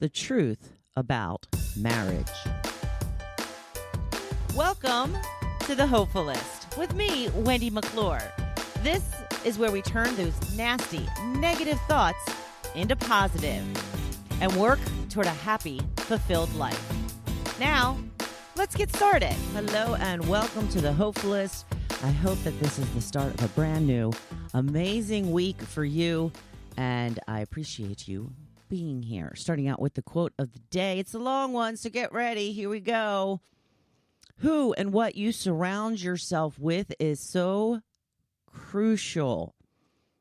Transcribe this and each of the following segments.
the truth about marriage. Welcome to the Hopefulist with me, Wendy McClure. This is where we turn those nasty, negative thoughts into positive and work toward a happy, fulfilled life. Now, let's get started. Hello and welcome to the Hopefulist. I hope that this is the start of a brand new, amazing week for you, and I appreciate you being here. Starting out with the quote of the day. It's a long one, so get ready. Here we go. Who and what you surround yourself with is so crucial.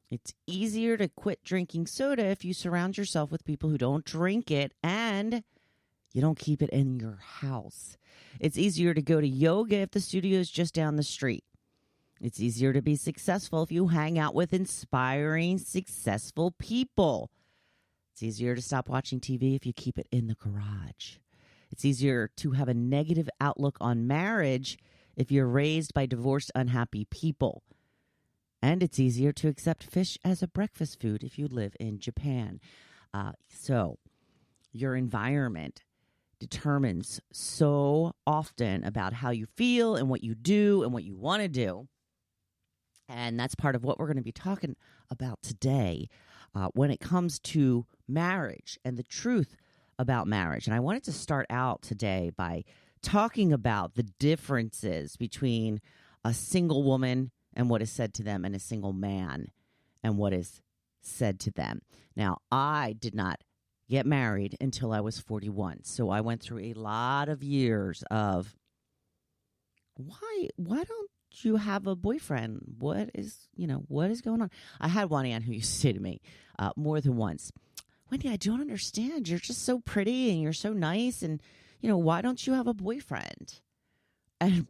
It's easier to quit drinking soda if you surround yourself with people who don't drink it and you don't keep it in your house. It's easier to go to yoga if the studio is just down the street. It's easier to be successful if you hang out with inspiring, successful people. It's easier to stop watching TV if you keep it in the garage. It's easier to have a negative outlook on marriage if you're raised by divorced, unhappy people. And it's easier to accept fish as a breakfast food if you live in Japan. So your environment determines so often about how you feel and what you do and what you want to do. And that's part of what we're going to be talking about today when it comes to marriage and the truth about marriage. And I wanted to start out today by talking about the differences between a single woman and what is said to them and a single man and what is said to them. Now, I did not get married until I was 41. So I went through a lot of years of, why don't you have a boyfriend? What is going on? I had one aunt who used to say to me more than once, Wendy, I don't understand. You're just so pretty and you're so nice. And, why don't you have a boyfriend? And,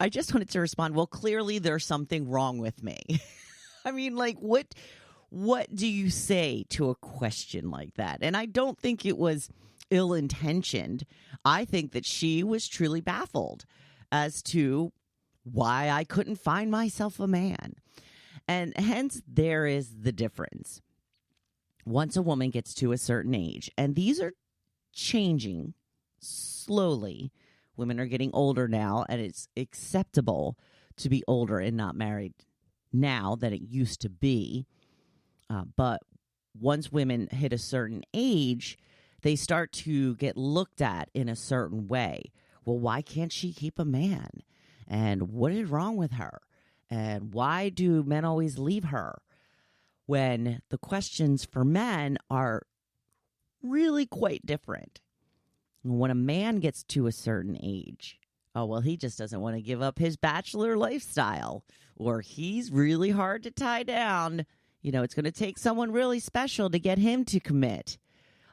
I just wanted to respond, well, clearly there's something wrong with me. I mean, like, what do you say to a question like that? And I don't think it was ill-intentioned. I think that she was truly baffled as to why I couldn't find myself a man. And hence, there is the difference. Once a woman gets to a certain age, and these are changing slowly. Women are getting older now, and it's acceptable to be older and not married now than it used to be. But once women hit a certain age, they start to get looked at in a certain way. Well, why can't she keep a man? And what is wrong with her? And why do men always leave her? When the questions for men are really quite different. When a man gets to a certain age, he just doesn't want to give up his bachelor lifestyle, or he's really hard to tie down. It's going to take someone really special to get him to commit.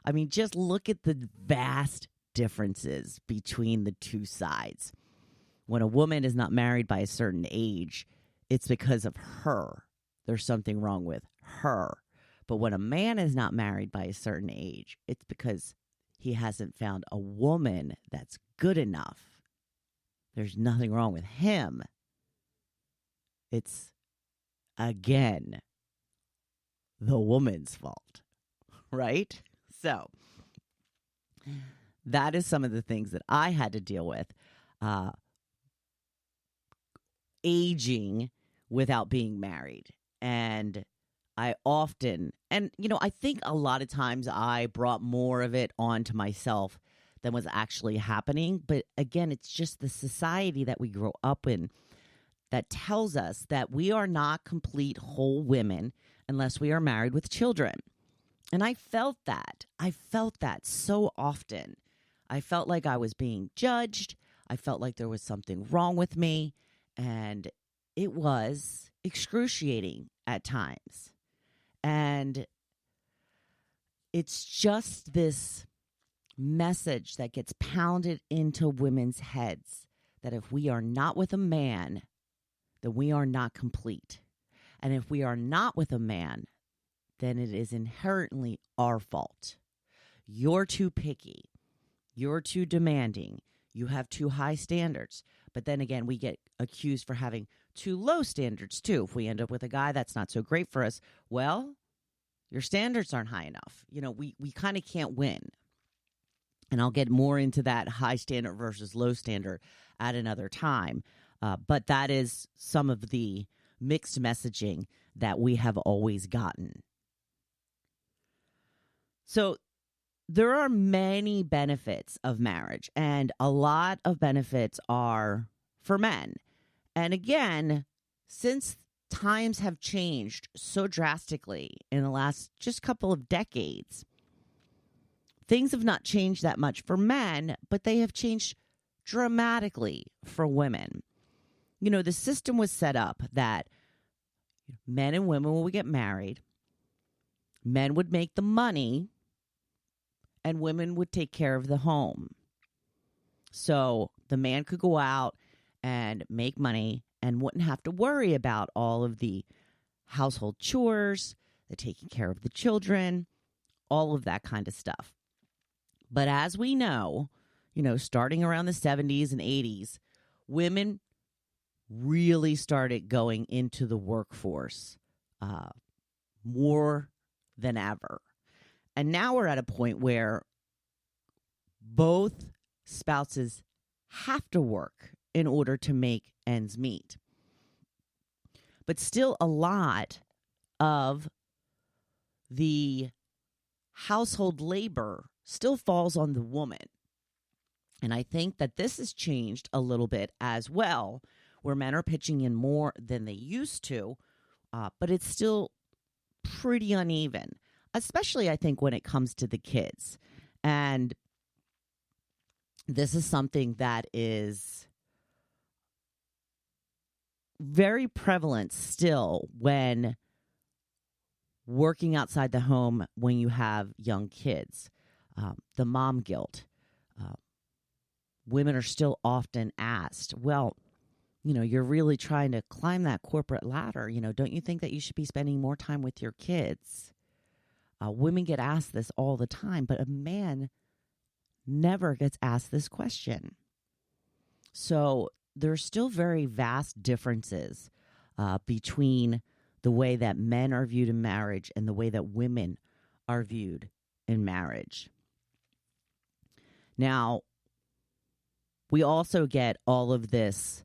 I mean, just look at the vast differences between the two sides. When a woman is not married by a certain age, it's because of her. There's something wrong with her. But when a man is not married by a certain age, it's because he hasn't found a woman that's good enough. There's nothing wrong with him. It's, again, the woman's fault, right? So that is some of the things that I had to deal with. Aging without being married. And I often, I think a lot of times I brought more of it onto myself than was actually happening. But again, it's just the society that we grow up in that tells us that we are not complete whole women unless we are married with children. And I felt that. I felt that so often. I felt like I was being judged. I felt like there was something wrong with me. And it was excruciating at times. And it's just this message that gets pounded into women's heads that if we are not with a man, then we are not complete. And if we are not with a man, then it is inherently our fault. You're too picky. You're too demanding. You have too high standards. But then again, we get accused for having too low standards too. If we end up with a guy that's not so great for us, well, your standards aren't high enough. We kind of can't win. And I'll get more into that high standard versus low standard at another time. But that is some of the mixed messaging that we have always gotten. So there are many benefits of marriage, and a lot of benefits are for men. And again, since times have changed so drastically in the last just couple of decades, things have not changed that much for men, but they have changed dramatically for women. The system was set up that men and women, when we get married, men would make the money and women would take care of the home. So the man could go out and make money and wouldn't have to worry about all of the household chores, the taking care of the children, all of that kind of stuff. But as we know, starting around the 70s and 80s, women really started going into the workforce more than ever. And now we're at a point where both spouses have to work in order to make ends meet. But still, a lot of the household labor still falls on the woman. And I think that this has changed a little bit as well, where men are pitching in more than they used to, but it's still pretty uneven, especially I think when it comes to the kids. And this is something that is very prevalent still when working outside the home when you have young kids. The mom guilt. Women are still often asked, well, you're really trying to climb that corporate ladder. Don't you think that you should be spending more time with your kids? Women get asked this all the time, but a man never gets asked this question. So there's still very vast differences between the way that men are viewed in marriage and the way that women are viewed in marriage. Now, we also get all of this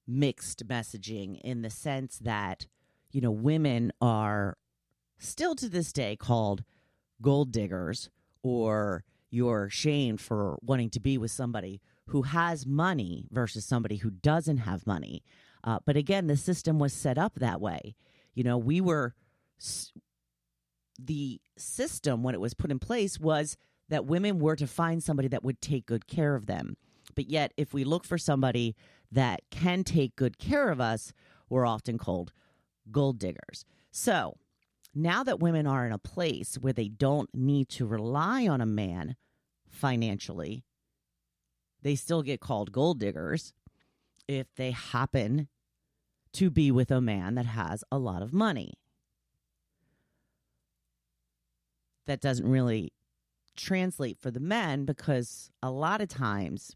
mixed messaging in the sense that, women are still to this day called gold diggers, or you're shamed for wanting to be with somebody who has money versus somebody who doesn't have money. But again, the system was set up that way. The system, when it was put in place, was that women were to find somebody that would take good care of them. But yet, if we look for somebody that can take good care of us, we're often called gold diggers. So now that women are in a place where they don't need to rely on a man financially, they still get called gold diggers if they happen to be with a man that has a lot of money. That doesn't really translate for the men because a lot of times,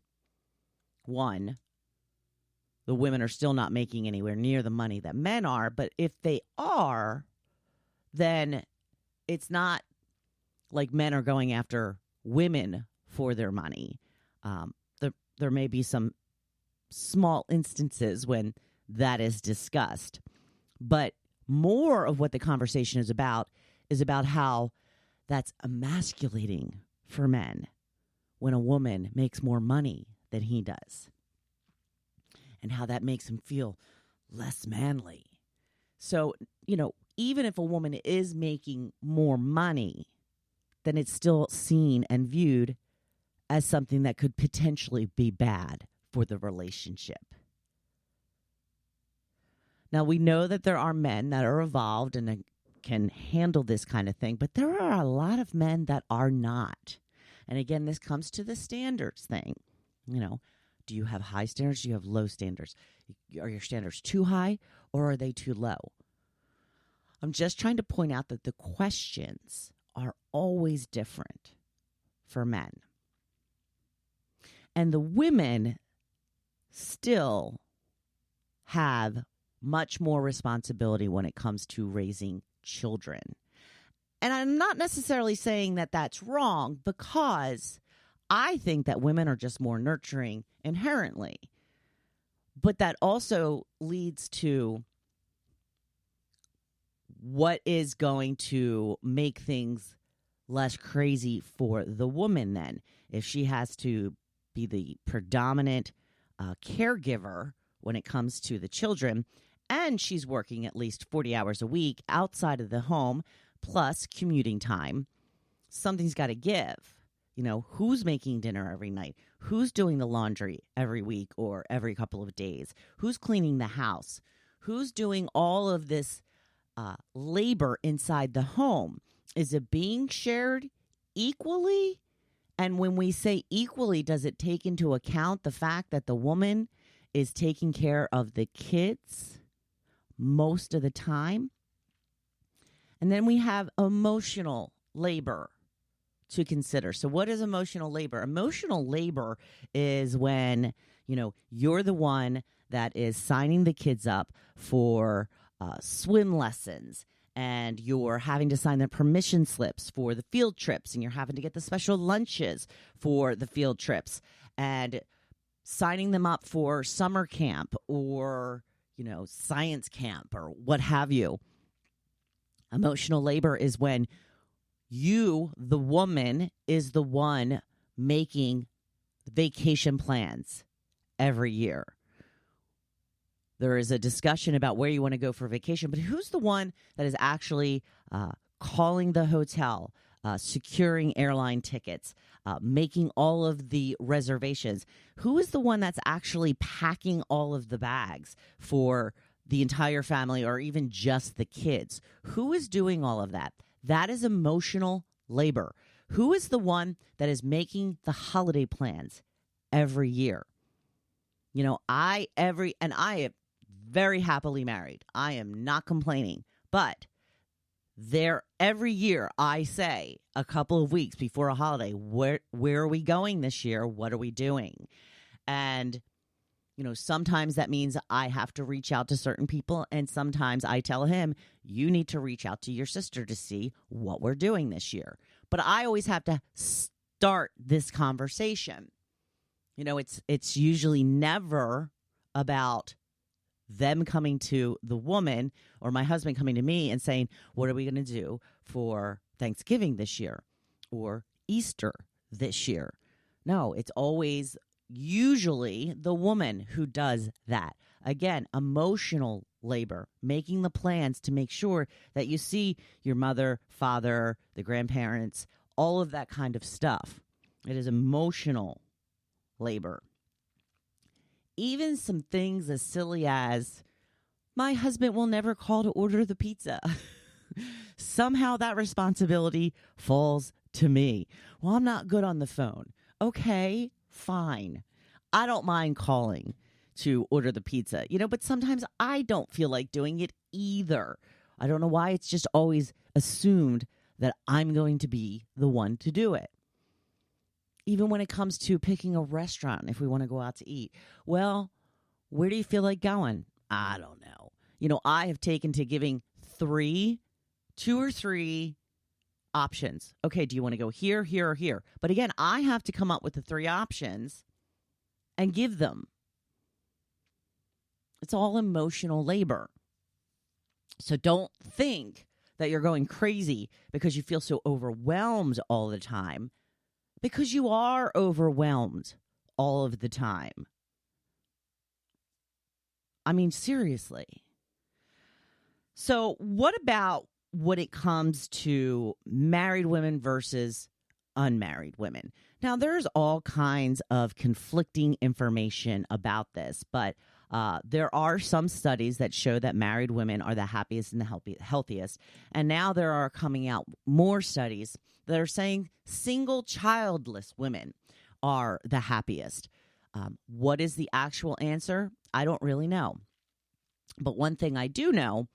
one, the women are still not making anywhere near the money that men are. But if they are, then it's not like men are going after women for their money. There may be some small instances when that is discussed. But more of what the conversation is about how that's emasculating for men when a woman makes more money than he does, and how that makes him feel less manly. So, even if a woman is making more money, then it's still seen and viewed as something that could potentially be bad for the relationship. Now, we know that there are men that are evolved and can handle this kind of thing, but there are a lot of men that are not. And again, this comes to the standards thing. Do you have high standards? Do you have low standards? Are your standards too high or are they too low? I'm just trying to point out that the questions are always different for men. And the women still have much more responsibility when it comes to raising children. And I'm not necessarily saying that that's wrong, because I think that women are just more nurturing inherently. But that also leads to what is going to make things less crazy for the woman then. If she has to be the predominant caregiver when it comes to the children, and she's working at least 40 hours a week outside of the home, plus commuting time, something's got to give. You know, who's making dinner every night? Who's doing the laundry every week or every couple of days? Who's cleaning the house? Who's doing all of this labor inside the home? Is it being shared equally? And when we say equally, does it take into account the fact that the woman is taking care of the kids most of the time? And then we have emotional labor to consider. So what is emotional labor? Emotional labor is when, you're the one that is signing the kids up for swim lessons, and you're having to sign the permission slips for the field trips, and you're having to get the special lunches for the field trips, and signing them up for summer camp or, science camp or what have you. Emotional labor is when you, the woman, is the one making vacation plans every year. There is a discussion about where you want to go for vacation, but who's the one that is actually calling the hotel, securing airline tickets, making all of the reservations? Who is the one that's actually packing all of the bags for the entire family or even just the kids? Who is doing all of that? That is emotional labor. Who is the one that is making the holiday plans every year? I am very happily married. I am not complaining. But every year I say a couple of weeks before a holiday, where are we going this year? What are we doing? And sometimes that means I have to reach out to certain people, and sometimes I tell him, you need to reach out to your sister to see what we're doing this year. But I always have to start this conversation. It's usually never about them coming to the woman or my husband coming to me and saying, what are we going to do for Thanksgiving this year or Easter this year? No, it's always usually the woman who does that. Again, emotional labor, making the plans to make sure that you see your mother, father, the grandparents, all of that kind of stuff. It is emotional labor. Even some things as silly as, my husband will never call to order the pizza. Somehow that responsibility falls to me. Well, I'm not good on the phone. Okay, fine. I don't mind calling to order the pizza, but sometimes I don't feel like doing it either. I don't know why. It's just always assumed that I'm going to be the one to do it. Even when it comes to picking a restaurant, if we want to go out to eat. Well, where do you feel like going? I don't know. I have taken to giving two or three options. Okay, do you want to go here, here, or here? But again, I have to come up with the three options and give them. It's all emotional labor. So don't think that you're going crazy because you feel so overwhelmed all the time, because you are overwhelmed all of the time. I mean, seriously. So what about when it comes to married women versus unmarried women? Now, there's all kinds of conflicting information about this, but there are some studies that show that married women are the happiest and the healthiest. And now there are coming out more studies that are saying single childless women are the happiest. What is the actual answer? I don't really know. But one thing I do know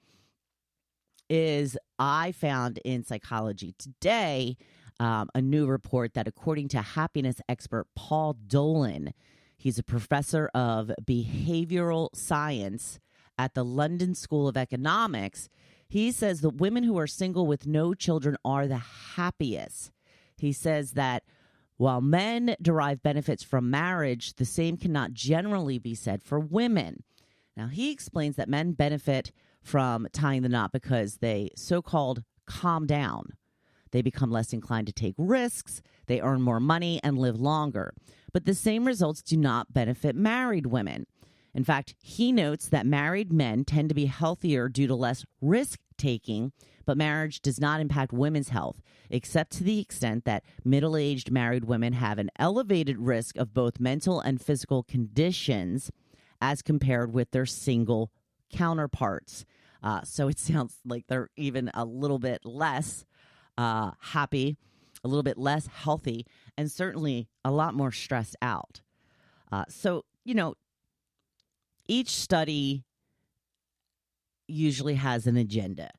is I found in Psychology Today a new report that, according to happiness expert Paul Dolan, he's a professor of behavioral science at the London School of Economics, he says that women who are single with no children are the happiest. He says that while men derive benefits from marriage, the same cannot generally be said for women. Now, he explains that men benefit from tying the knot because they so-called calm down. They become less inclined to take risks, they earn more money, and live longer. But the same results do not benefit married women. In fact, he notes that married men tend to be healthier due to less risk-taking, but marriage does not impact women's health, except to the extent that middle-aged married women have an elevated risk of both mental and physical conditions as compared with their single counterparts. So it sounds like they're even a little bit less happy, a little bit less healthy, and certainly a lot more stressed out. So, each study usually has an agenda.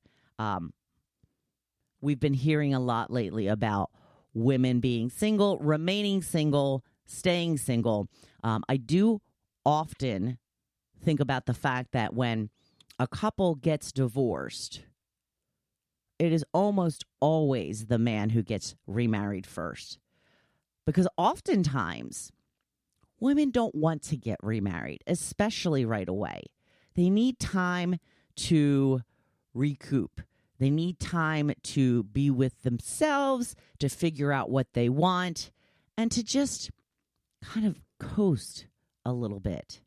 We've been hearing a lot lately about women being single, remaining single, staying single. I do often think about the fact that when a couple gets divorced, it is almost always the man who gets remarried first. Because oftentimes, women don't want to get remarried, especially right away. They need time to recoup. They need time to be with themselves, to figure out what they want, and to just kind of coast a little bit.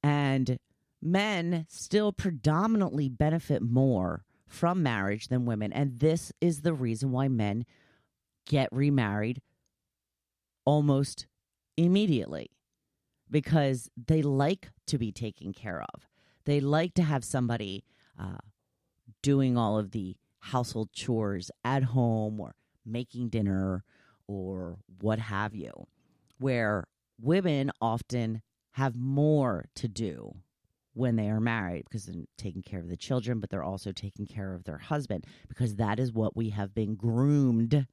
And men still predominantly benefit more from marriage than women. And this is the reason why men get remarried almost immediately, because they like to be taken care of. They like to have somebody doing all of the household chores at home or making dinner or what have you, where women often have more to do when they are married because they're taking care of the children, but they're also taking care of their husband, because that is what we have been groomed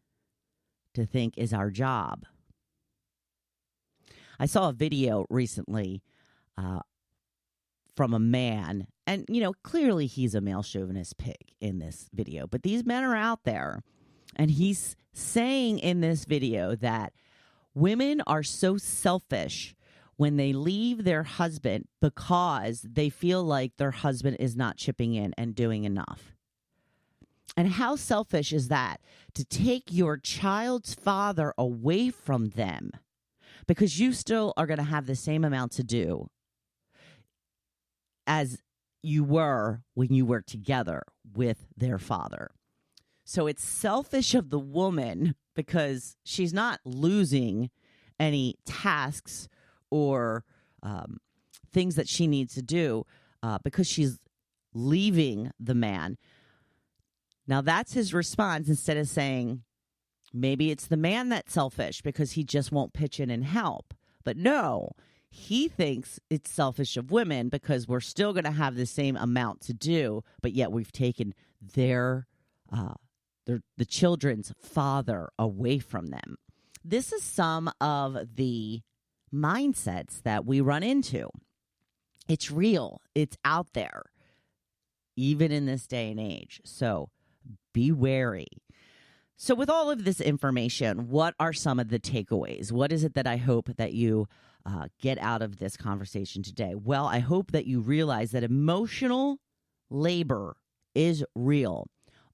to think is our job. I saw a video recently from a man, and, clearly he's a male chauvinist pig in this video, but these men are out there, and he's saying in this video that women are so selfish when they leave their husband because they feel like their husband is not chipping in and doing enough. And how selfish is that, to take your child's father away from them because you still are going to have the same amount to do as you were when you were together with their father. So it's selfish of the woman because she's not losing any tasks or things that she needs to do because she's leaving the man. Now, that's his response, instead of saying maybe it's the man that's selfish because he just won't pitch in and help. But no, he thinks it's selfish of women because we're still going to have the same amount to do, but yet we've taken the children's father away from them. This is some of the mindsets that we run into. It's real. It's out there, even in this day and age. So be wary. So with all of this information, what are some of the takeaways? What is it that I hope that you get out of this conversation today? Well, I hope that you realize that emotional labor is real.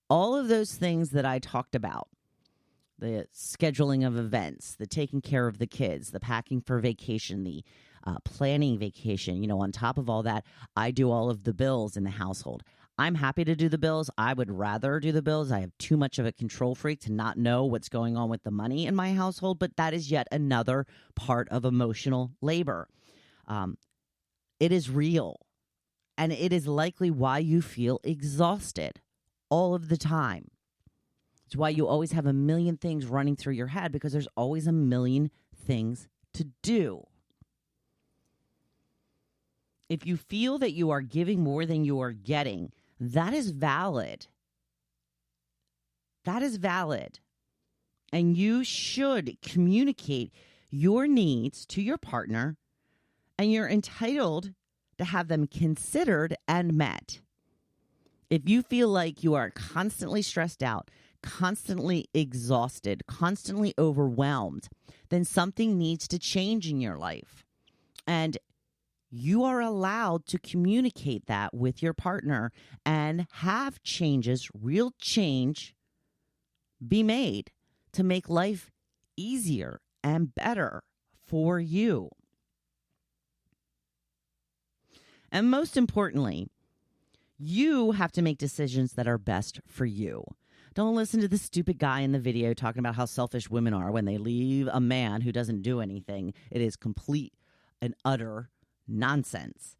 All of those things that I talked about, the scheduling of events, the taking care of the kids, the packing for vacation, the planning vacation, on top of all that, I do all of the bills in the household. I'm happy to do the bills. I would rather do the bills. I have too much of a control freak to not know what's going on with the money in my household, but that is yet another part of emotional labor. It is real, and it is likely why you feel exhausted all of the time. It's why you always have a million things running through your head, because there's always a million things to do. If you feel that you are giving more than you are getting, that is valid. That is valid. And you should communicate your needs to your partner, and you're entitled to have them considered and met. If you feel like you are constantly stressed out, constantly exhausted, constantly overwhelmed, then something needs to change in your life. And you are allowed to communicate that with your partner and have changes, real change, be made to make life easier and better for you. And most importantly, you have to make decisions that are best for you. Don't listen to the stupid guy in the video talking about how selfish women are when they leave a man who doesn't do anything. It is complete and utter nonsense.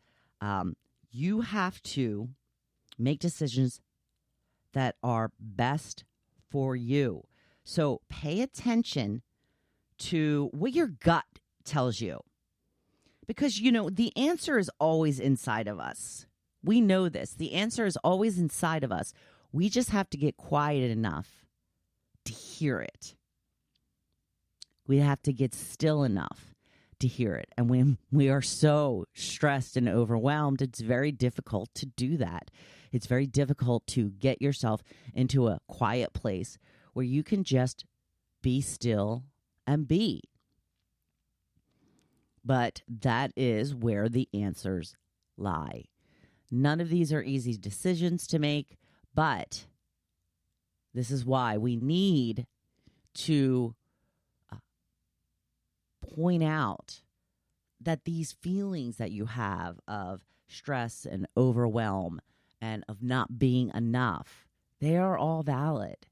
You have to make decisions that are best for you. So pay attention to what your gut tells you. Because, the answer is always inside of us. We know this. The answer is always inside of us. We just have to get quiet enough to hear it. We have to get still enough to hear it. And when we are so stressed and overwhelmed, it's very difficult to do that. It's very difficult to get yourself into a quiet place where you can just be still and be. But that is where the answers lie. None of these are easy decisions to make, but this is why we need to point out that these feelings that you have of stress and overwhelm and of not being enough, they are all valid.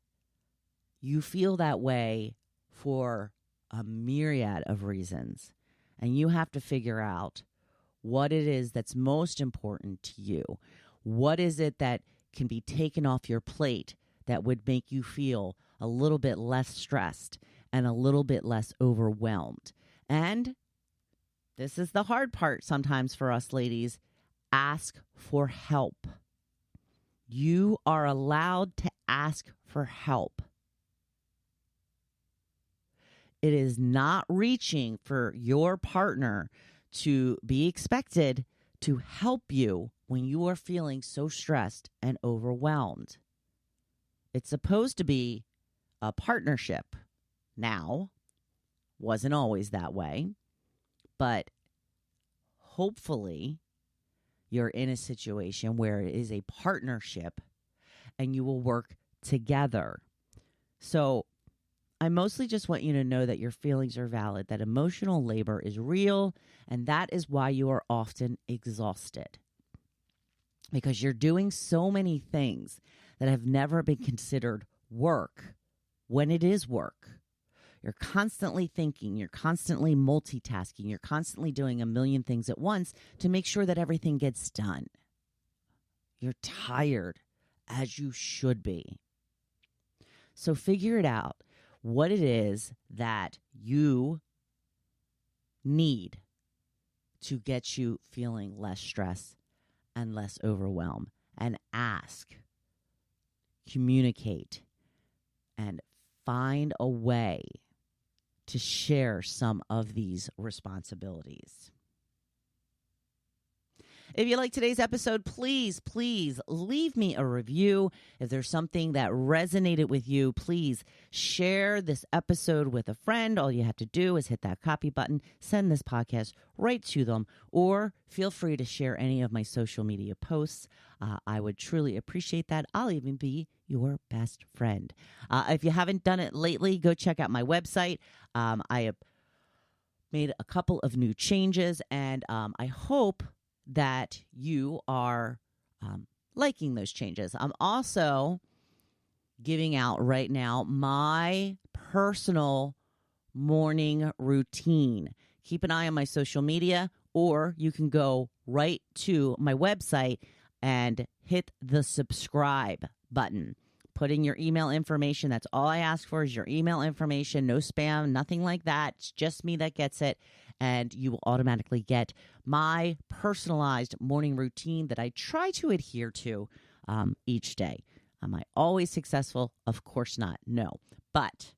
You feel that way for a myriad of reasons. And you have to figure out what it is that's most important to you. What is it that can be taken off your plate that would make you feel a little bit less stressed and a little bit less overwhelmed? And this is the hard part sometimes for us ladies. Ask for help. You are allowed to ask for help. It is not reaching for your partner to be expected to help you when you are feeling so stressed and overwhelmed. It's supposed to be a partnership. Now, wasn't always that way, but hopefully you're in a situation where it is a partnership and you will work together. So I mostly just want you to know that your feelings are valid, that emotional labor is real, and that is why you are often exhausted. Because you're doing so many things that have never been considered work when it is work. You're constantly thinking, you're constantly multitasking, you're constantly doing a million things at once to make sure that everything gets done. You're tired, as you should be. So figure it out. What it is that you need to get you feeling less stress and less overwhelmed, and ask, communicate, and find a way to share some of these responsibilities. If you like today's episode, please leave me a review. If there's something that resonated with you, please share this episode with a friend. All you have to do is hit that copy button, send this podcast right to them, or feel free to share any of my social media posts. I would truly appreciate that. I'll even be your best friend. If you haven't done it lately, go check out my website. I have made a couple of new changes, and I hope that you are liking those changes. I'm also giving out right now my personal morning routine. Keep an eye on my social media, or you can go right to my website and hit the subscribe button. Put in your email information. That's all I ask for is your email information. No spam, nothing like that. It's just me that gets it. And you will automatically get my personalized morning routine that I try to adhere to each day. Am I always successful? Of course not. No. But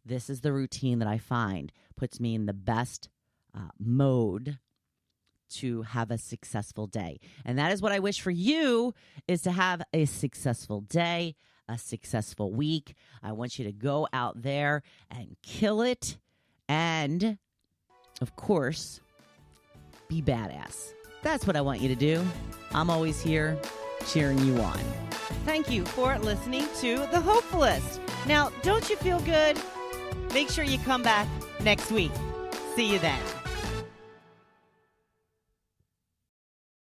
this is the routine that I find puts me in the best mode to have a successful day. And that is what I wish for you, is to have a successful day, a successful week. I want you to go out there and kill it. And, of course, be badass. That's what I want you to do. I'm always here cheering you on. Thank you for listening to The Hopefulist. Now, don't you feel good? Make sure you come back next week. See you then.